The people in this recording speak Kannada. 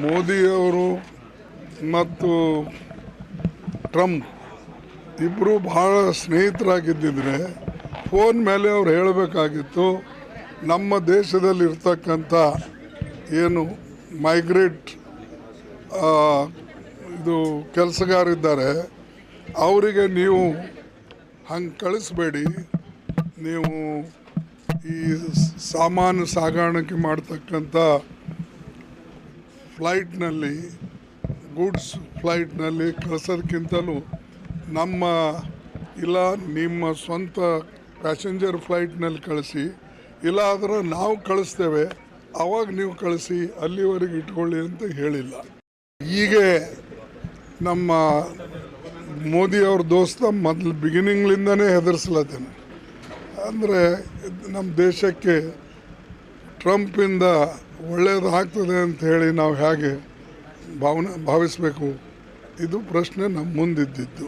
ಮೋದಿಯವರು ಮತ್ತು ಟ್ರಂಪ್ ಇಬ್ಬರು ಭಾಳ ಸ್ನೇಹಿತರಾಗಿದ್ದಿದ್ರೆ ಫೋನ್ ಮೇಲೆ ಅವ್ರು ಹೇಳಬೇಕಾಗಿತ್ತು, ನಮ್ಮ ದೇಶದಲ್ಲಿರ್ತಕ್ಕಂಥ ಏನು ಮೈಗ್ರೇಟ್ ಇದು ಕೆಲಸಗಾರಿದ್ದಾರೆ ಅವರಿಗೆ ನೀವು ಹಂಗೆ ಕಳಿಸ್ಬೇಡಿ, ನೀವು ಈ ಸಾಮಾನು ಸಾಗಾಣಿಕೆ ಮಾಡ್ತಕ್ಕಂಥ ಫ್ಲೈಟ್ನಲ್ಲಿ ಗೂಡ್ಸ್ ಫ್ಲೈಟ್ನಲ್ಲಿ ಕಳಿಸೋದಕ್ಕಿಂತಲೂ ನಮ್ಮ ಇಲ್ಲ ನಿಮ್ಮ ಸ್ವಂತ ಪ್ಯಾಸೆಂಜರ್ ಫ್ಲೈಟ್ನಲ್ಲಿ ಕಳಿಸಿ, ಇಲ್ಲ ಆದರೆ ನಾವು ಕಳಿಸ್ತೇವೆ ಆವಾಗ ನೀವು ಕಳಿಸಿ, ಅಲ್ಲಿವರೆಗೆ ಇಟ್ಕೊಳ್ಳಿ ಅಂತ ಹೇಳಿಲ್ಲ. ಹೀಗೆ ನಮ್ಮ ಮೋದಿಯವ್ರ ದೋಸ್ತ ಮೊದಲು ಬಿಗಿನಿಂಗ್ಲಿಂದನೇ ಹೆದರ್ಸ್ಲತ್ತೇನೆ. ಅಂದರೆ ನಮ್ಮ ದೇಶಕ್ಕೆ ಟ್ರಂಪಿಂದ ಒಳ್ಳೆಯದಾಗ್ತದೆ ಅಂತ ಹೇಳಿ ನಾವು ಹೇಗೆ ಭಾವಿಸಬೇಕು, ಇದು ಪ್ರಶ್ನೆ ನಮ್ಮ ಮುಂದಿದ್ದಿದ್ದು.